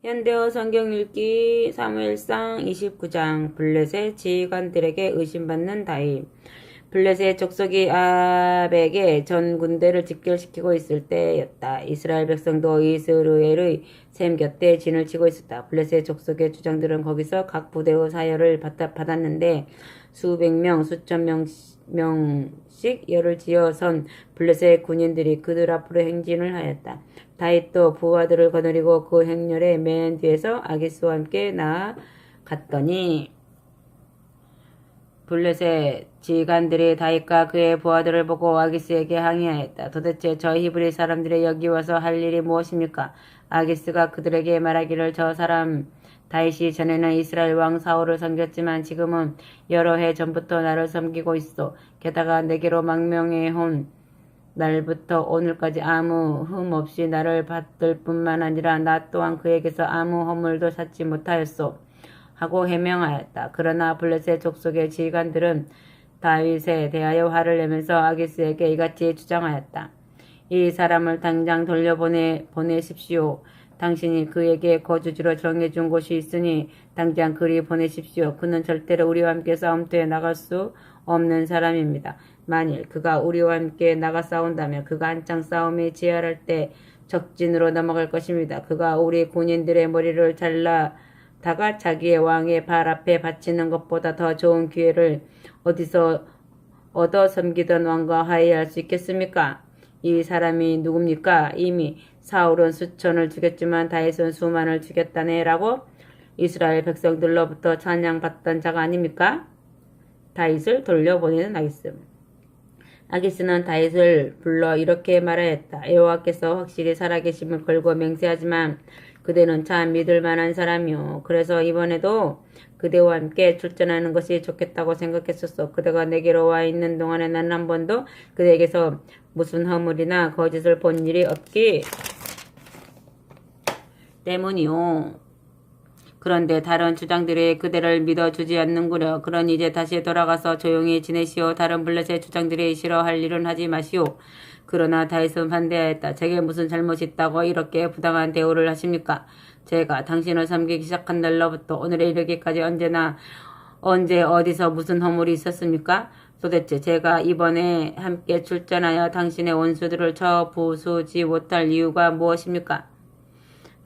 현대어 성경 읽기 사무엘상 29장 블레셋 지휘관들에게 의심받는 다윗. 블레셋 족속이 아벡의 전 군대를 집결시키고 있을 때였다. 이스라엘 백성도 이스라엘의 셈 곁에 진을 치고 있었다. 블레셋 족속의 주장들은 거기서 각 부대의 사열을 받았는데 수백 명, 수천 명씩 열을 지어 선 블레셋 군인들이 그들 앞으로 행진을 하였다. 다윗도 부하들을 거느리고 그 행렬의 맨 뒤에서 아기스와 함께 나아갔더니 블레셋 지휘관들이 다윗과 그의 부하들을 보고 아기스에게 항의하였다. 도대체 저 히브리 사람들이 여기 와서 할 일이 무엇입니까? 아기스가 그들에게 말하기를 저 사람 다윗이 전에는 이스라엘 왕 사울을 섬겼지만 지금은 여러 해 전부터 나를 섬기고 있어. 게다가 내게로 망명해온 날부터 오늘까지 아무 흠 없이 나를 받들 뿐만 아니라 나 또한 그에게서 아무 허물도 찾지 못하였소. 하고 해명하였다. 그러나 블레셋 족속의 지휘관들은 다윗에 대하여 화를 내면서 아기스에게 이같이 주장하였다. 이 사람을 당장 보내십시오. 당신이 그에게 거주지로 정해준 곳이 있으니 당장 그리 보내십시오. 그는 절대로 우리와 함께 싸움터에 나갈 수 없는 사람입니다. 만일 그가 우리와 함께 나가 싸운다면 그가 한창 싸움에 지혈할 때 적진으로 넘어갈 것입니다. 그가 우리 군인들의 머리를 잘라다가 자기의 왕의 발 앞에 바치는 것보다 더 좋은 기회를 어디서 얻어 섬기던 왕과 화해할 수 있겠습니까? 이 사람이 누굽니까? 이미 사울은 수천을 죽였지만 다윗은 수만을 죽였다네 라고 이스라엘 백성들로부터 찬양받던 자가 아닙니까? 다윗을 돌려보내는 아기스. 아기스는 다윗을 불러 이렇게 말하였다. 여호와께서 확실히 살아계심을 걸고 맹세하지만 그대는 참 믿을 만한 사람이요. 그래서 이번에도 그대와 함께 출전하는 것이 좋겠다고 생각했었어. 그대가 내게로 와 있는 동안에 난 한 번도 그대에게서 무슨 허물이나 거짓을 본 일이 없기 때문이요. 그런데 다른 주장들이 그대를 믿어주지 않는구려. 그러니 이제 다시 돌아가서 조용히 지내시오. 다른 블레셋 주장들이 싫어할 일은 하지 마시오. 그러나 다윗은 반대하였다. 제게 무슨 잘못이 있다고 이렇게 부당한 대우를 하십니까? 제가 당신을 섬기기 시작한 날로부터 오늘에 이르기까지 언제 어디서 무슨 허물이 있었습니까? 도대체 제가 이번에 함께 출전하여 당신의 원수들을 쳐 부수지 못할 이유가 무엇입니까?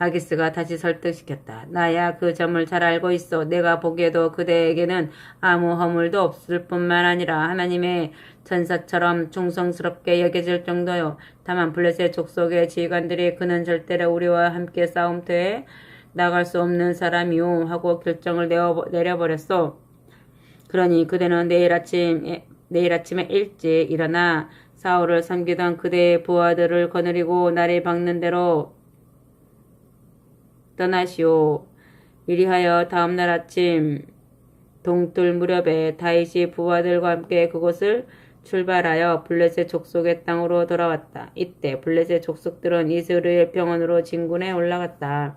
아기스가 다시 설득시켰다. 나야 그 점을 잘 알고 있어. 내가 보기에도 그대에게는 아무 허물도 없을 뿐만 아니라 하나님의 천사처럼 충성스럽게 여겨질 정도요. 다만 블레셋 족속의 지휘관들이 그는 절대로 우리와 함께 싸움터에 나갈 수 없는 사람이요 하고 결정을 내려버렸어. 그러니 그대는 내일 아침에 일찍 일어나 사울을 섬기던 그대의 부하들을 거느리고 날이 밝는 대로 떠나시오. 이리하여 다음날 아침 동틀 무렵에 다윗이 부하들과 함께 그곳을 출발하여 블레셋 족속의 땅으로 돌아왔다. 이때 블레셋 족속들은 이스라엘 평원으로 진군에 올라갔다.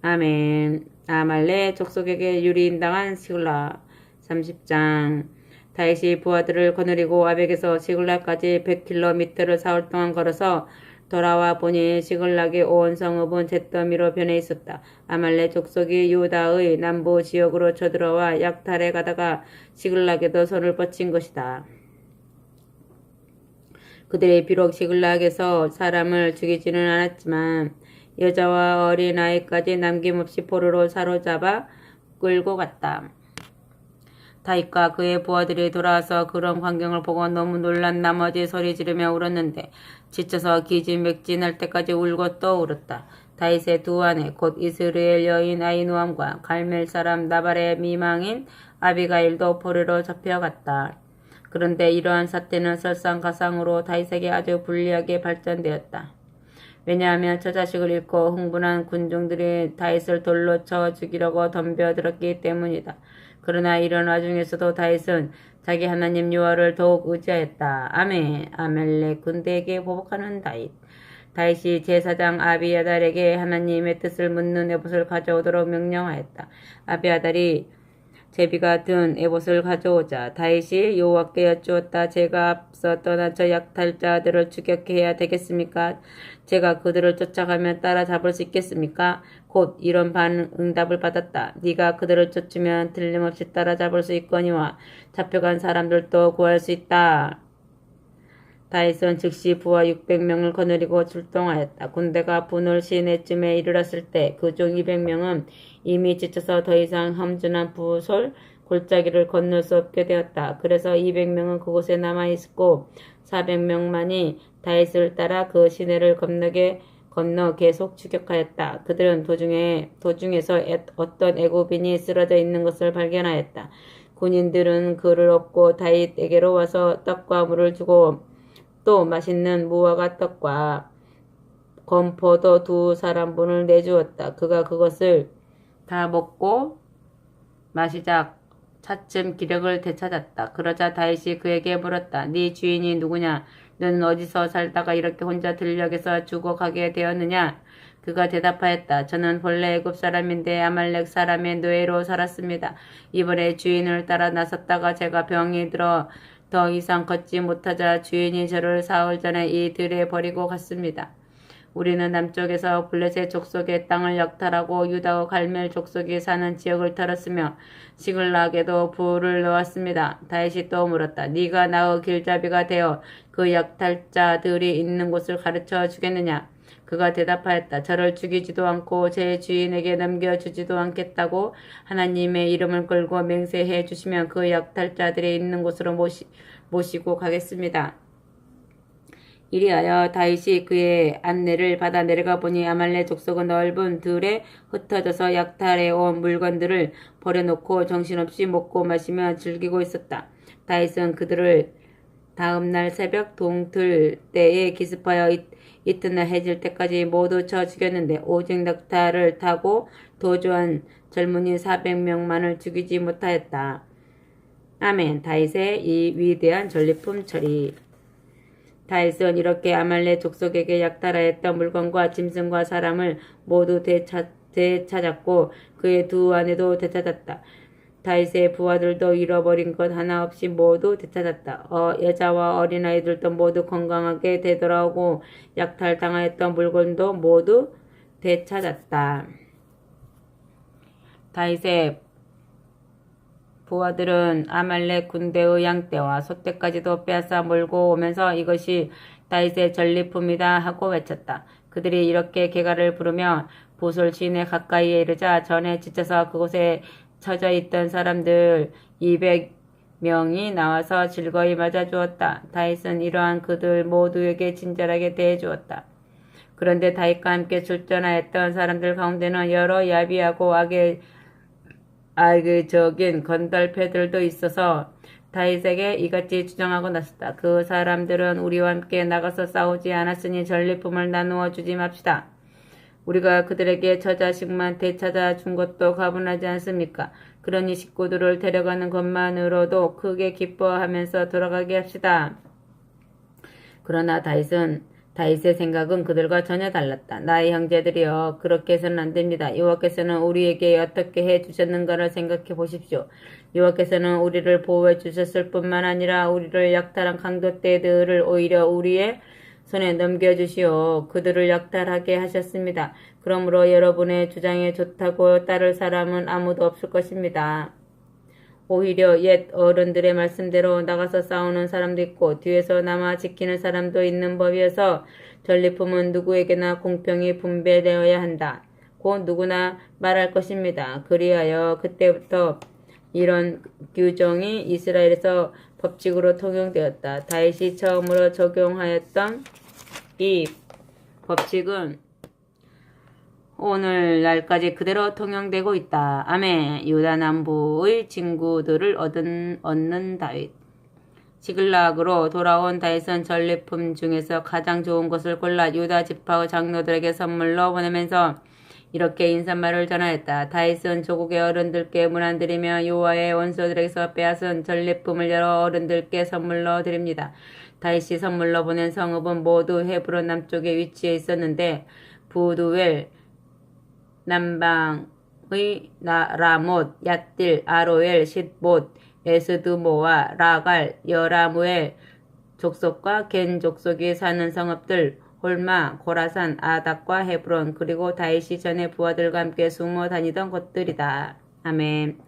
아멘. 아말렉 족속에게 유리인당한 시글락 30장. 다윗이 부하들을 거느리고 아벡에서 시글락까지 100km를 사흘 동안 걸어서 돌아와 보니 시글락의 온 성읍은 잿더미로 변해 있었다. 아말렉 족속이 유다의 남부 지역으로 쳐들어와 약탈에 가다가 시글락에도 손을 뻗친 것이다. 그들이 비록 시글락에서 사람을 죽이지는 않았지만 여자와 어린 아이까지 남김없이 포로로 사로잡아 끌고 갔다. 다윗과 그의 부하들이 돌아와서 그런 광경을 보고 너무 놀란 나머지 소리 지르며 울었는데 지쳐서 기진맥진할 때까지 울고 또 울었다. 다윗의 두 아내 곧 이스라엘 여인 아히노암과 갈멜 사람 나발의 미망인 아비가일도 포로로 잡혀갔다. 그런데 이러한 사태는 설상가상으로 다윗에게 아주 불리하게 발전되었다. 왜냐하면 저 자식을 잃고 흥분한 군중들이 다윗을 돌로 쳐 죽이려고 덤벼들었기 때문이다. 그러나 이런 와중에서도 다윗은 자기 하나님 여호와를 더욱 의지하였다. 아멘. 아말렉 군대에게 보복하는 다윗. 다윗이 제사장 아비아달에게 하나님의 뜻을 묻는 에봇을 가져오도록 명령하였다. 아비아달이 제비가 든 에봇을 가져오자 다윗이 여호와께 여쭈었다. 제가 앞서 떠난 저 약탈자들을 추격해야 되겠습니까? 제가 그들을 쫓아가면 따라잡을 수 있겠습니까? 곧 이런 응답을 받았다. 네가 그들을 쫓으면 틀림없이 따라잡을 수 있거니와 잡혀간 사람들도 구할 수 있다. 다윗은 즉시 부하 600명을 거느리고 출동하였다. 군대가 분을 시내쯤에 이르렀을 때 그중 200명은 이미 지쳐서 더 이상 험준한 부솔 골짜기를 건널 수 없게 되었다. 그래서 200명은 그곳에 남아있고 400명만이 다윗을 따라 그 시내를 건너 계속 추격하였다. 그들은 도중에서 어떤 애굽인이 쓰러져 있는 것을 발견하였다. 군인들은 그를 업고 다윗에게로 와서 떡과 물을 주고 또 맛있는 무화과 떡과 건포도 2사람분을 내주었다. 그가 그것을 다 먹고 마시자 차츰 기력을 되찾았다. 그러자 다윗이 그에게 물었다. 네 주인이 누구냐? 너는 어디서 살다가 이렇게 혼자 들녘에서 죽어가게 되었느냐? 그가 대답하였다. 저는 본래 애굽 사람인데 아말렉 사람의 노예로 살았습니다. 이번에 주인을 따라 나섰다가 제가 병이 들어 더 이상 걷지 못하자 주인이 저를 사흘 전에 이 들에 버리고 갔습니다. 우리는 남쪽에서 블레셋 족속의 땅을 약탈하고 유다와 갈멜 족속이 사는 지역을 털었으며 시글락에도 불을 넣었습니다. 다윗이 또 물었다. 네가 나의 길잡이가 되어 그 약탈자들이 있는 곳을 가르쳐 주겠느냐? 그가 대답하였다. 저를 죽이지도 않고 제 주인에게 넘겨주지도 않겠다고 하나님의 이름을 걸고 맹세해 주시면 그 약탈자들이 있는 곳으로 모시고 가겠습니다. 이리하여 다윗이 그의 안내를 받아 내려가 보니 아말렉 족속은 넓은 들에 흩어져서 약탈해온 물건들을 버려놓고 정신없이 먹고 마시며 즐기고 있었다. 다윗은 그들을 다음날 새벽 동틀 때에 기습하여 이튿날 해질 때까지 모두 쳐 죽였는데 오직 낙타를 타고 도주한 젊은이 400명만을 죽이지 못하였다. 아멘. 다윗의 이 위대한 전리품 처리. 다윗은 이렇게 아말렉 족속에게 약탈하였던 물건과 짐승과 사람을 모두 되찾았고 그의 2 아내도 되찾았다. 다윗의 부하들도 잃어버린 것 하나 없이 모두 되찾았다. 여자와 어린아이들도 모두 건강하게 되돌아오고 약탈당하였던 물건도 모두 되찾았다. 다윗의 부하들은 아말렉 군대의 양떼와 소떼까지도 빼앗아 몰고 오면서 이것이 다윗의 전리품이다 하고 외쳤다. 그들이 이렇게 개가를 부르며 보솔 시내 가까이에 이르자 전에 지쳐서 그곳에 처져 있던 사람들 200명이 나와서 즐거이 맞아주었다. 다윗은 이러한 그들 모두에게 친절하게 대해주었다. 그런데 다윗과 함께 출전하였던 사람들 가운데는 여러 야비하고 악의적인 건달패들도 있어서 다윗에게 이같이 주장하고 나섰다. 그 사람들은 우리와 함께 나가서 싸우지 않았으니 전리품을 나누어 주지 맙시다. 우리가 그들에게 처자식만 되찾아 준 것도 가분하지 않습니까? 그러니 식구들을 데려가는 것만으로도 크게 기뻐하면서 돌아가게 합시다. 그러나 다윗의 생각은 그들과 전혀 달랐다. 나의 형제들이여, 그렇게 해서는 안 됩니다. 여호와께서는 우리에게 어떻게 해 주셨는가를 생각해 보십시오. 여호와께서는 우리를 보호해 주셨을 뿐만 아니라 우리를 약탈한 강도떼들을 오히려 우리의 손에 넘겨주시오. 그들을 약탈하게 하셨습니다. 그러므로 여러분의 주장에 좋다고 따를 사람은 아무도 없을 것입니다. 오히려 옛 어른들의 말씀대로 나가서 싸우는 사람도 있고 뒤에서 남아 지키는 사람도 있는 법이어서 전리품은 누구에게나 공평히 분배되어야 한다. 곧 누구나 말할 것입니다. 그리하여 그때부터 이런 규정이 이스라엘에서 법칙으로 통용되었다. 다윗이 처음으로 적용하였던 이 법칙은 오늘날까지 그대로 통용되고 있다. 아멘. 유다 남부의 친구들을 얻는 다윗. 시글락으로 돌아온 다윗은 전리품 중에서 가장 좋은 것을 골라 유다 지파의 장로들에게 선물로 보내면서 이렇게 인사말을 전하였다. 다윗은 조국의 어른들께 문안드리며 여호와의 원수들에게서 빼앗은 전리품을 여러 어른들께 선물로 드립니다. 다윗이 선물로 보낸 성읍은 모두 헤브론 남쪽에 위치해 있었는데 부두엘, 남방 라못, 얏딜, 아로엘, 싯봇, 에스드모와 라갈, 여라무엘 족속과 겐 족속이 사는 성읍들, 홀마, 고라산, 아닥과 헤브론, 그리고 다윗이 전에 부하들과 함께 숨어 다니던 곳들이다. 아멘.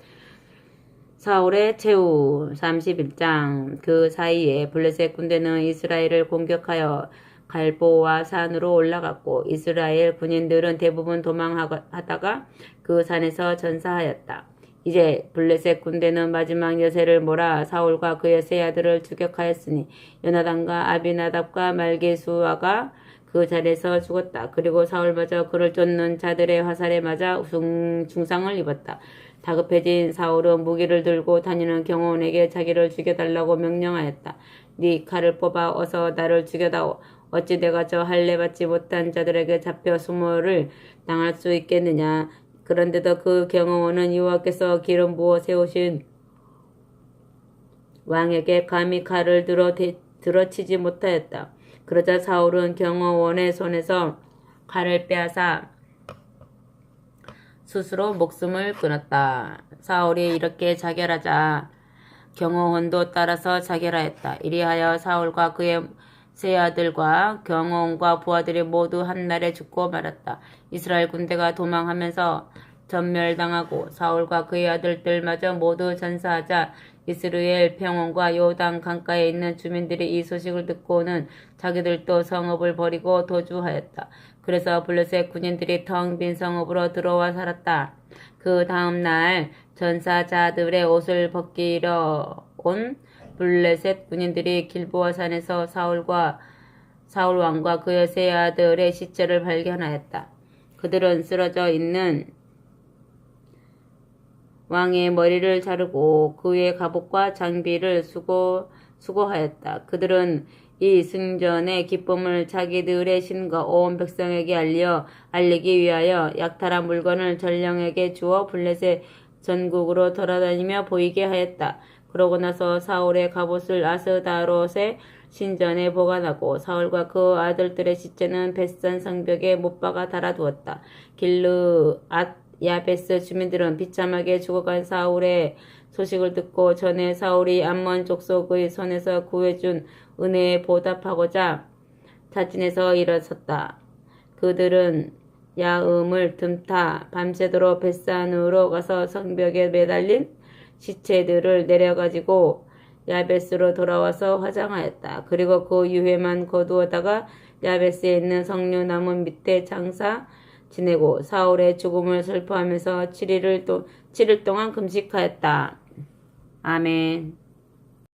사울의 최후 31장. 그 사이에 블레셋 군대는 이스라엘을 공격하여 갈보와 산으로 올라갔고 이스라엘 군인들은 대부분 도망하다가 그 산에서 전사하였다. 이제 블레셋 군대는 마지막 여세를 몰아 사울과 그의 세 아들을 추격하였으니 요나단과 아비나답과 말게수아가 그 자리에서 죽었다. 그리고 사울마저 그를 쫓는 자들의 화살에 맞아 중상을 입었다. 다급해진 사울은 무기를 들고 다니는 경호원에게 자기를 죽여달라고 명령하였다. 네 칼을 뽑아 어서 나를 죽여다오. 어찌 내가 저 할례 받지 못한 자들에게 잡혀 수모를 당할 수 있겠느냐. 그런데도 그 경호원은 여호와께서 기름 부어 세우신 왕에게 감히 칼을 들어치지 못하였다. 그러자 사울은 경호원의 손에서 칼을 빼앗아 스스로 목숨을 끊었다. 사울이 이렇게 자결하자 경호원도 따라서 자결하였다. 이리하여 사울과 그의 세 아들과 경호원과 부하들이 모두 한날에 죽고 말았다. 이스라엘 군대가 도망하면서 전멸당하고 사울과 그의 아들들마저 모두 전사하자 이스라엘 평원과 요단 강가에 있는 주민들이 이 소식을 듣고는 자기들도 성읍을 버리고 도주하였다. 그래서 블레셋 군인들이 텅 빈 성읍으로 들어와 살았다. 그 다음 날 전사자들의 옷을 벗기러 온 블레셋 군인들이 길보아 산에서 사울 왕과 그의 세 아들의 시체를 발견하였다. 그들은 쓰러져 있는 왕의 머리를 자르고 그의 갑옷과 장비를 수거하였다. 그들은 이 승전의 기쁨을 자기들의 신과 온 백성에게 알리기 위하여 약탈한 물건을 전령에게 주어 블레셋 전국으로 돌아다니며 보이게 하였다. 그러고 나서 사울의 갑옷을 아스다롯의 신전에 보관하고 사울과 그 아들들의 시체는 벳산 성벽에 못 박아 달아두었다. 길르앗 야베스 주민들은 비참하게 죽어간 사울의 소식을 듣고 전에 사울이 암몬 족속의 손에서 구해준 은혜에 보답하고자 자진해서 일어섰다. 그들은 야음을 틈타 밤새도록 벳산으로 가서 성벽에 매달린 시체들을 내려가지고 야베스로 돌아와서 화장하였다. 그리고 그 유해만 거두어다가 야베스에 있는 석류나무 밑에 장사 지내고 사울의 죽음을 슬퍼하면서 7일 동안 금식하였다. 아멘.